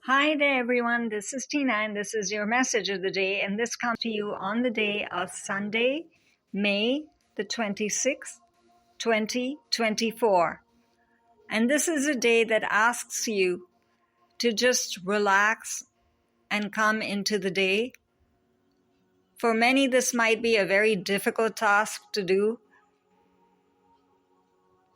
Hi there, everyone. This is Tina, and this is your message of the day. And this comes to you on the day of Sunday, May the 26th, 2024. And this is a day that asks you to just relax and come into the day. For many, this might be a very difficult task to do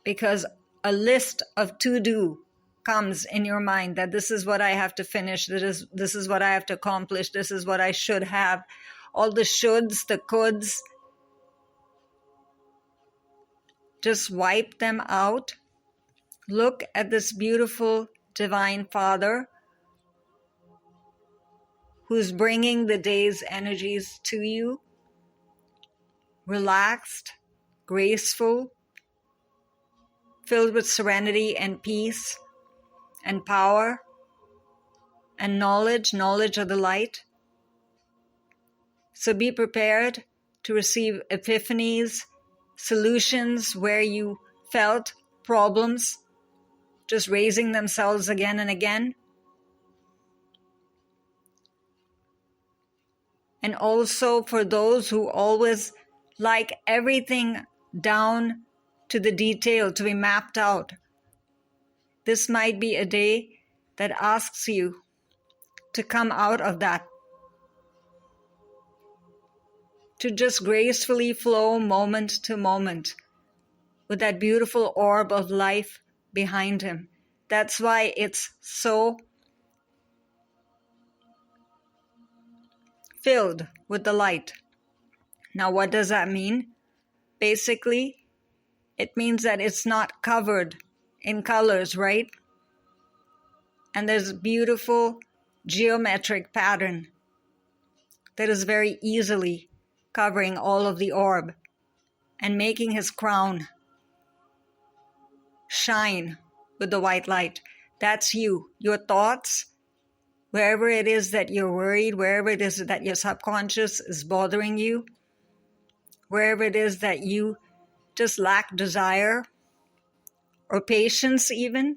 because a list of to-do comes in your mind that this is what I have to finish, this is what I have to accomplish, this is what I should have. All the shoulds, the coulds, just wipe them out. Look at this beautiful Divine Father who's bringing the day's energies to you. Relaxed, graceful, filled with serenity and peace and power and knowledge of the light. So be prepared to receive epiphanies, solutions where you felt problems just raising themselves again and again. And also for those who always like everything down to the detail to be mapped out, this might be a day that asks you to come out of that, to just gracefully flow moment to moment with that beautiful orb of life behind him. That's why it's so filled with the light. Now, what does that mean? Basically, it means that it's not covered in colors, right? And there's a beautiful geometric pattern that is very easily covering all of the orb and making his crown shine with the white light. That's you, your thoughts, wherever it is that you're worried, wherever it is that your subconscious is bothering you, wherever it is that you just lack desire or patience even,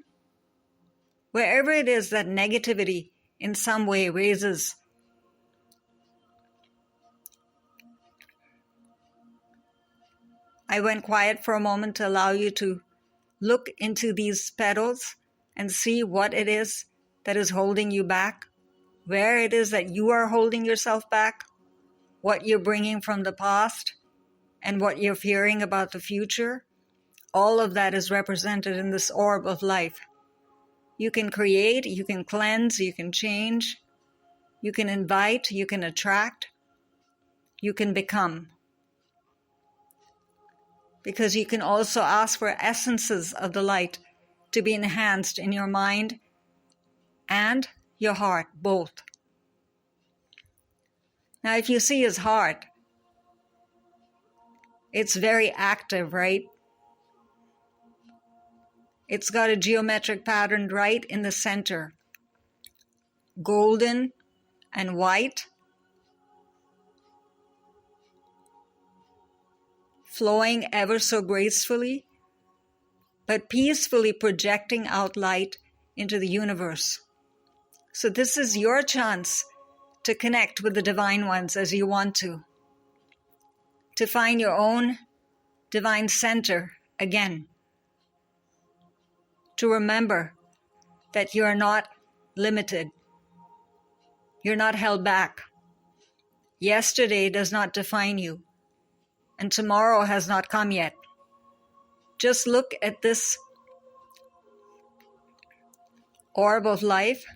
wherever it is that negativity in some way raises. I went quiet for a moment to allow you to look into these petals and see what it is that is holding you back, where it is that you are holding yourself back, what you're bringing from the past, and what you're fearing about the future. All of that is represented in this orb of life. You can create, you can cleanse, you can change, you can invite, you can attract, you can become. Because you can also ask for essences of the light to be enhanced in your mind and your heart, both. Now, if you see his heart, it's very active, right? It's got a geometric pattern right in the center, golden and white, flowing ever so gracefully, but peacefully projecting out light into the universe. So this is your chance to connect with the divine ones as you want to find your own divine center again, to remember that you are not limited, you're not held back. Yesterday does not define you, and tomorrow has not come yet. Just look at this orb of life,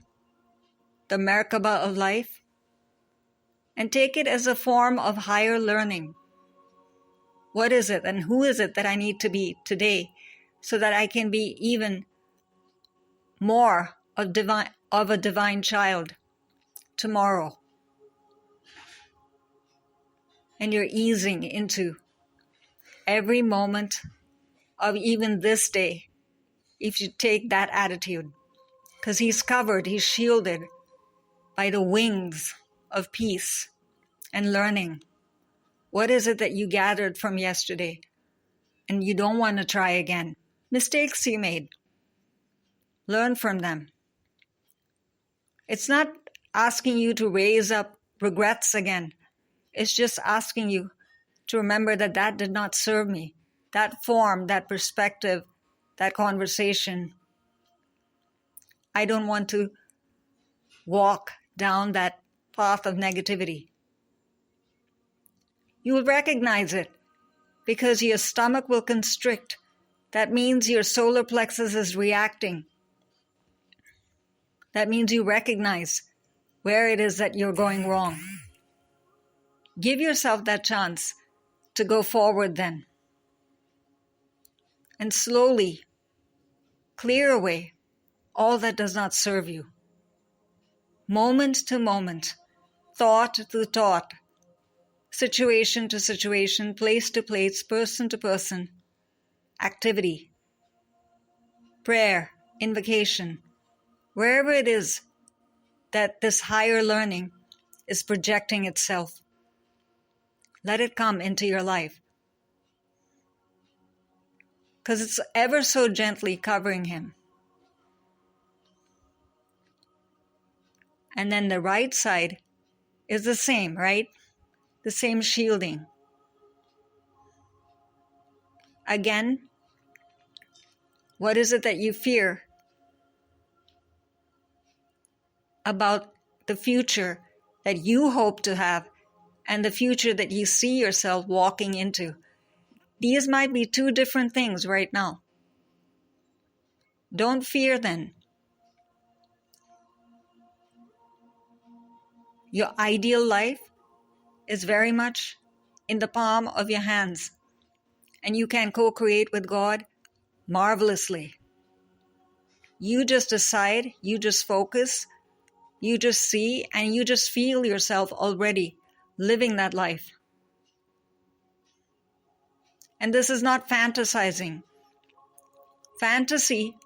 the Merkaba of life, and take it as a form of higher learning. What is it and who is it that I need to be today so that I can be even more of a divine child tomorrow? And you're easing into every moment of even this day if you take that attitude. Because he's covered, he's shielded by the wings of peace and learning. What is it that you gathered from yesterday and you don't want to try again? Mistakes you made. Learn from them. It's not asking you to raise up regrets again. It's just asking you to remember that that did not serve me. That form, that perspective, that conversation. I don't want to walk down that path of negativity. You will recognize it because your stomach will constrict. That means your solar plexus is reacting. That means you recognize where it is that you're going wrong. Give yourself that chance to go forward then. And slowly clear away all that does not serve you. Moment to moment, thought to thought, situation to situation, place to place, person to person, activity, prayer, invocation, wherever it is that this higher learning is projecting itself, let it come into your life. Because it's ever so gently covering him. And then the right side is the same, right? The same shielding. Again, what is it that you fear about the future that you hope to have and the future that you see yourself walking into? These might be two different things right now. Don't fear then. Your ideal life is very much in the palm of your hands, and you can co-create with God marvelously. You just decide, you just focus, you just see, and you just feel yourself already living that life. And this is not fantasizing. Fantasy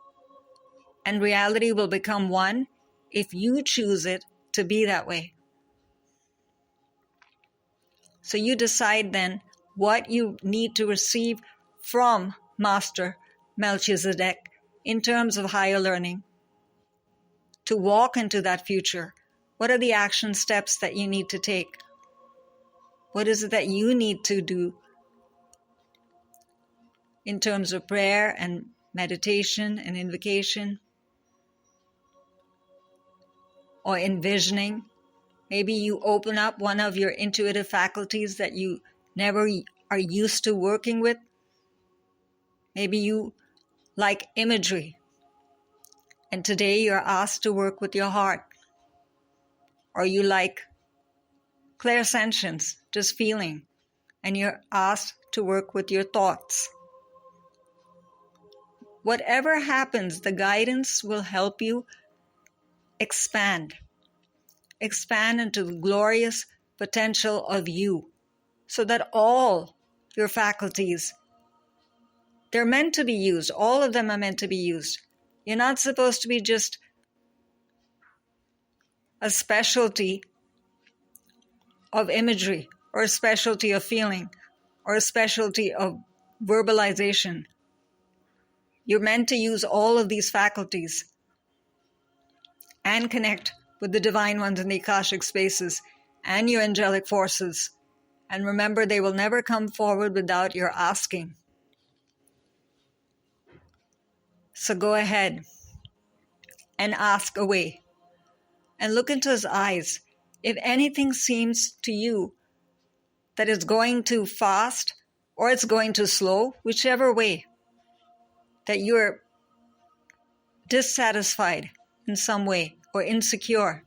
and reality will become one if you choose it to be that way. So you decide then what you need to receive from Master Melchizedek in terms of higher learning to walk into that future. What are the action steps that you need to take? What is it that you need to do in terms of prayer and meditation and invocation or envisioning? Maybe you open up one of your intuitive faculties that you never are used to working with. Maybe you like imagery, and today you're asked to work with your heart. Or you like clairsentience, just feeling, and you're asked to work with your thoughts. Whatever happens, the guidance will help you expand into the glorious potential of you, so that all your faculties, they're meant to be used. All of them are meant to be used. You're not supposed to be just a specialty of imagery or a specialty of feeling or a specialty of verbalization. You're meant to use all of these faculties and connect with the divine ones in the Akashic spaces and your angelic forces. And remember, they will never come forward without your asking. So go ahead and ask away and look into his eyes. If anything seems to you that it's going too fast or it's going too slow, whichever way, that you're dissatisfied in some way or insecure,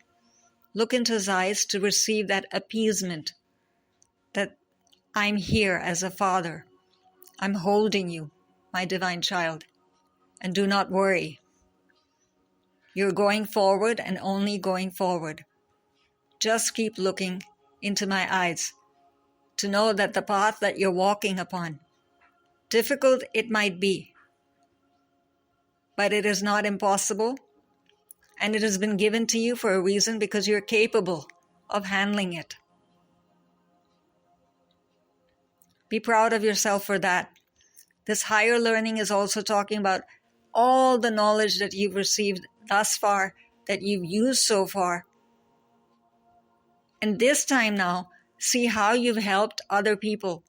look into his eyes to receive that appeasement, that I'm here as a father. I'm holding you, my divine child, and do not worry. You're going forward and only going forward. Just keep looking into my eyes to know that the path that you're walking upon, difficult it might be, but it is not impossible, and it has been given to you for a reason, because you're capable of handling it. Be proud of yourself for that. This higher learning is also talking about all the knowledge that you've received thus far that you've used so far. And this time now, see how you've helped other people.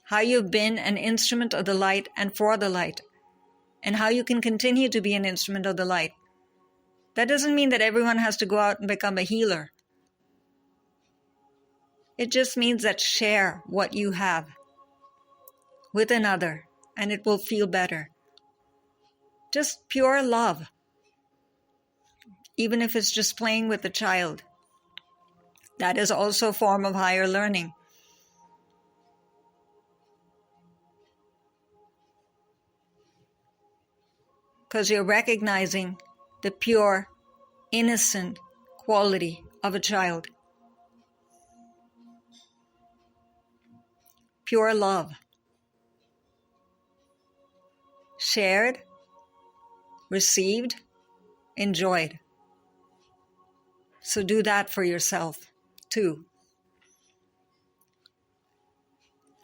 How you've been an instrument of the light and for the light. And how you can continue to be an instrument of the light. That doesn't mean that everyone has to go out and become a healer. It just means that share what you have with another, and it will feel better. Just pure love. Even if it's just playing with a child. That is also a form of higher learning. Because you're recognizing the pure, innocent quality of a child. Pure love. Shared, received, enjoyed. So do that for yourself too.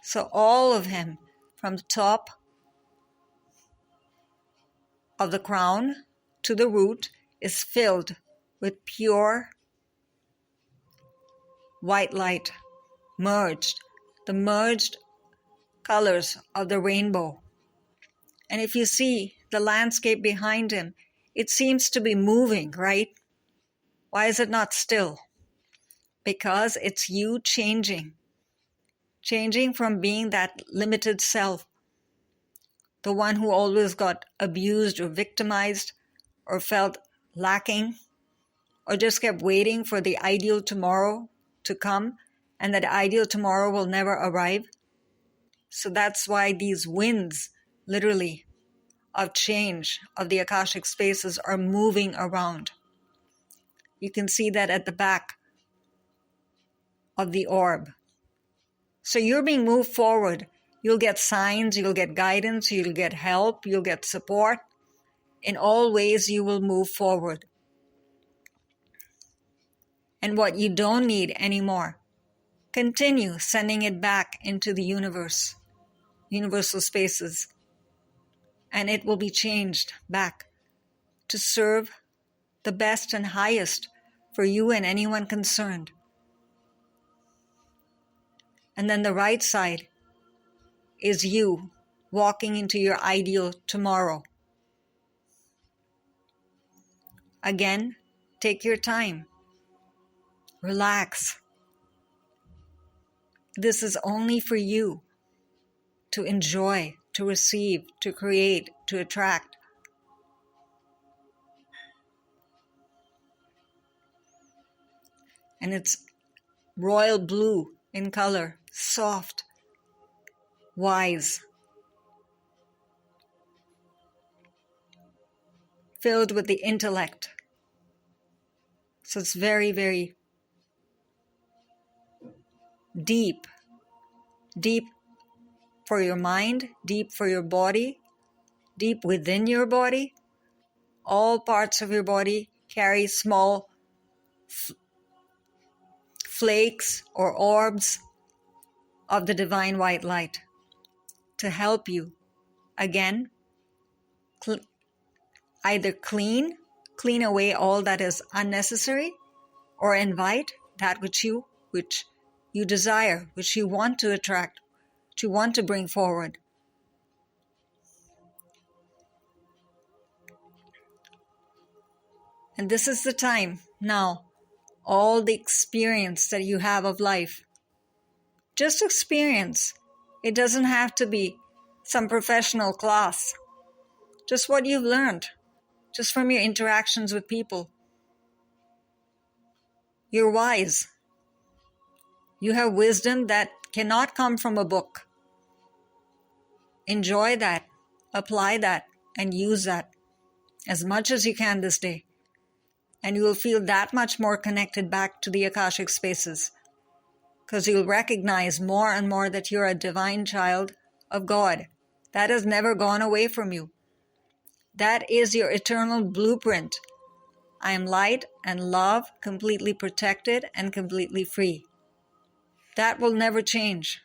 So all of him, from the top of the crown to the root, is filled with pure white light, merged, the merged colors of the rainbow. And if you see the landscape behind him, it seems to be moving, right? Why is it not still? Because it's you changing. Changing from being that limited self, the one who always got abused or victimized or felt lacking or just kept waiting for the ideal tomorrow to come, and that ideal tomorrow will never arrive. So that's why these winds, literally, of change of the Akashic spaces are moving around. You can see that at the back of the orb. So you're being moved forward. You'll get signs, you'll get guidance, you'll get help, you'll get support. In all ways, you will move forward. And what you don't need anymore, continue sending it back into the universe, universal spaces. And it will be changed back to serve the best and highest for you and anyone concerned. And then the right side is you walking into your ideal tomorrow. Again, take your time. Relax. This is only for you to enjoy, to receive, to create, to attract. And it's royal blue in color, soft, wise, filled with the intellect. So it's very, very deep. Deep for your mind, deep for your body, deep within your body. All parts of your body carry small flakes or orbs of the divine white light to help you, again, either clean away all that is unnecessary, or invite that which you desire, which you want to attract, which you want to bring forward. And this is the time now, all the experience that you have of life, just experience. It doesn't have to be some professional class. Just what you've learned, just from your interactions with people. You're wise. You have wisdom that cannot come from a book. Enjoy that, apply that, and use that as much as you can this day. And you will feel that much more connected back to the Akashic spaces, because you'll recognize more and more that you're a divine child of God. That has never gone away from you. That is your eternal blueprint. I am light and love, completely protected and completely free. That will never change.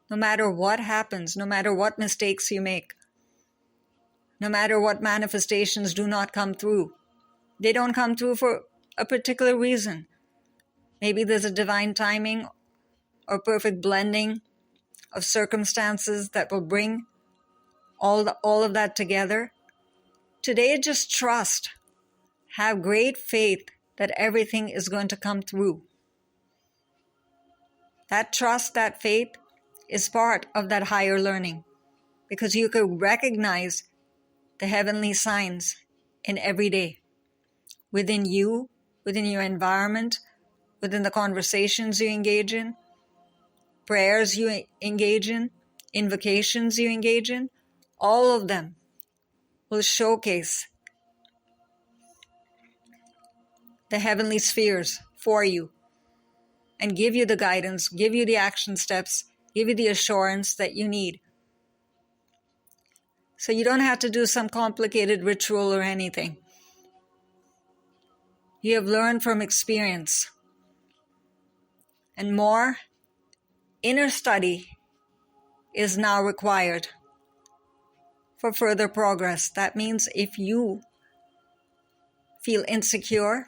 No matter what happens, no matter what mistakes you make, no matter what manifestations do not come through. They don't come through for a particular reason. Maybe there's a divine timing or perfect blending of circumstances that will bring all of that together. Today, just trust. Have great faith that everything is going to come through. That trust, that faith is part of that higher learning, because you could recognize the heavenly signs in every day, within you, within your environment, within the conversations you engage in, prayers you engage in, invocations you engage in. All of them will showcase the heavenly spheres for you and give you the guidance, give you the action steps, give you the assurance that you need. So you don't have to do some complicated ritual or anything. You have learned from experience. And more inner study is now required for further progress. That means if you feel insecure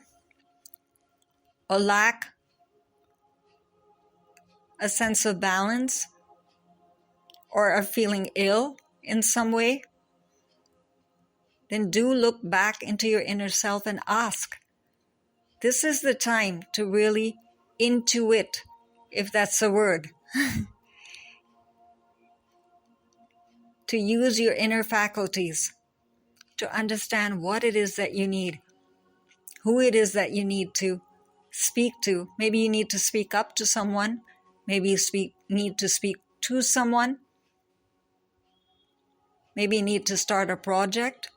or lack a sense of balance or are feeling ill in some way, then do look back into your inner self and ask. This is the time to really intuit, if that's a word, to use your inner faculties to understand what it is that you need, who it is that you need to speak to. Maybe you need to speak up to someone. Maybe you need to speak to someone. Maybe you need to start a project,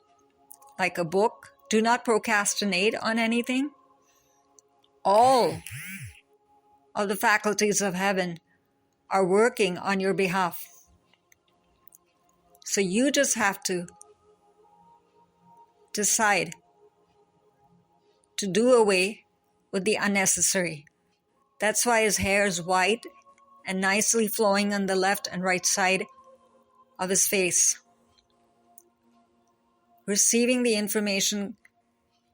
like a book. Do not procrastinate on anything. All of the faculties of heaven are working on your behalf. So you just have to decide to do away with the unnecessary. That's why his hair is white and nicely flowing on the left and right side of his face. Receiving the information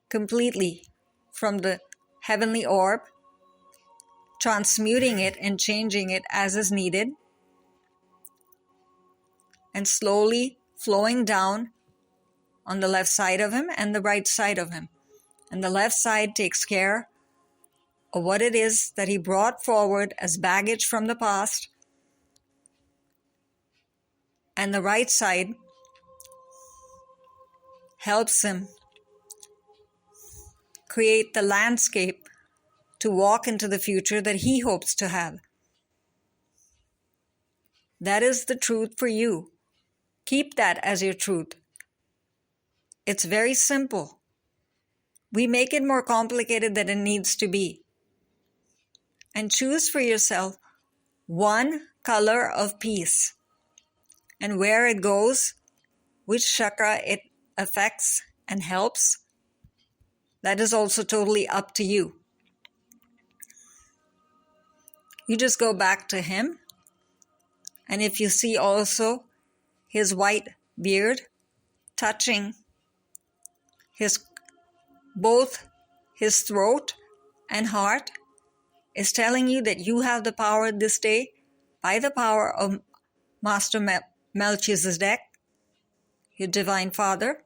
completely from the heavenly orb, transmuting it and changing it as is needed, and slowly flowing down on the left side of him and the right side of him. And the left side takes care of what it is that he brought forward as baggage from the past, and the right side helps him create the landscape to walk into the future that he hopes to have. That is the truth for you. Keep that as your truth. It's very simple. We make it more complicated than it needs to be. And choose for yourself one color of peace, and where it goes, which chakra it affects and helps. That is also totally up to you. You just go back to him, and if you see also his white beard touching both his throat and heart, is telling you that you have the power this day, by the power of Master Melchizedek, your Divine Father,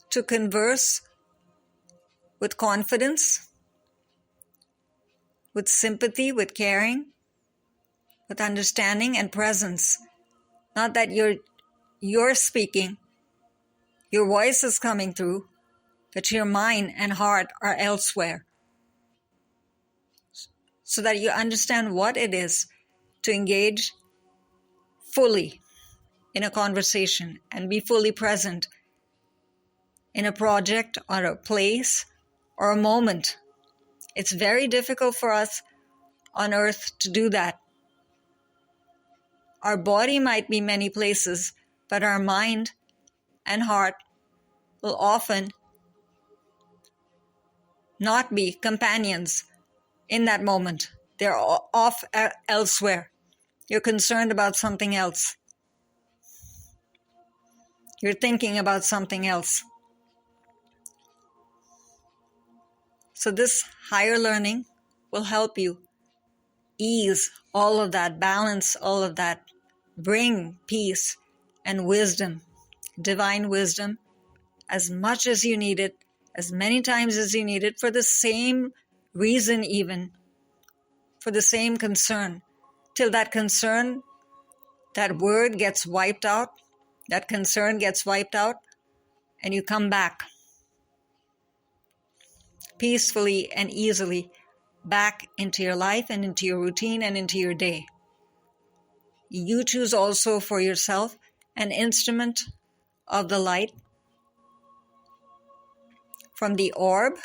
to converse with confidence, with sympathy, with caring, with understanding and presence. Not that you're speaking, your voice is coming through, but your mind and heart are elsewhere. So that you understand what it is to engage fully in a conversation and be fully present in a project or a place or a moment. It's very difficult for us on earth to do that. Our body might be many places, but our mind and heart will often not be companions in that moment. They're off elsewhere. You're concerned about something else. You're thinking about something else. So this higher learning will help you ease all of that, balance all of that, bring peace and wisdom, divine wisdom, as much as you need it, as many times as you need it, for the same reason even, for the same concern, till that concern, that word gets wiped out, that concern gets wiped out, and you come back peacefully and easily back into your life and into your routine and into your day. You choose also for yourself an instrument of the light from the orb,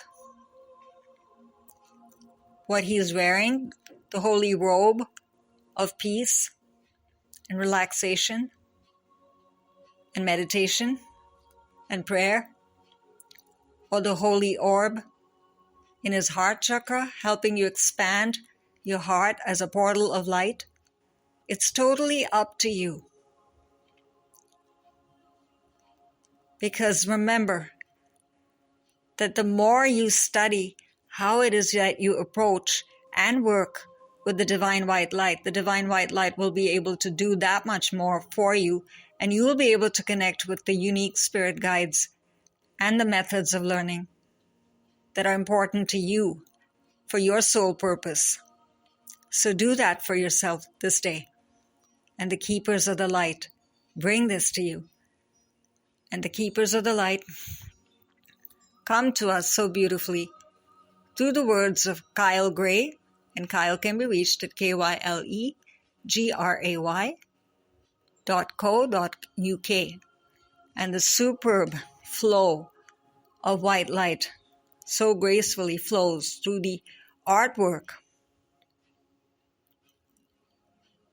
what he is wearing, the holy robe of peace and relaxation and meditation and prayer, or the holy orb in his heart chakra, helping you expand your heart as a portal of light. It's totally up to you. Because remember that the more you study how it is that you approach and work with the divine white light will be able to do that much more for you, and you will be able to connect with the unique spirit guides and the methods of learning that are important to you for your soul purpose. So do that for yourself this day. And the keepers of the light bring this to you. And the keepers of the light come to us so beautifully through the words of Kyle Gray, and Kyle can be reached at kylegray.co.uk, and the superb flow of white light so gracefully flows through the artwork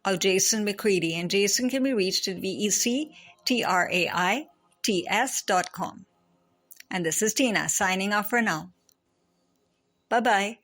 of Jason McCreadie, and Jason can be reached at vectraits.com. And this is Tina signing off for now. Bye-bye.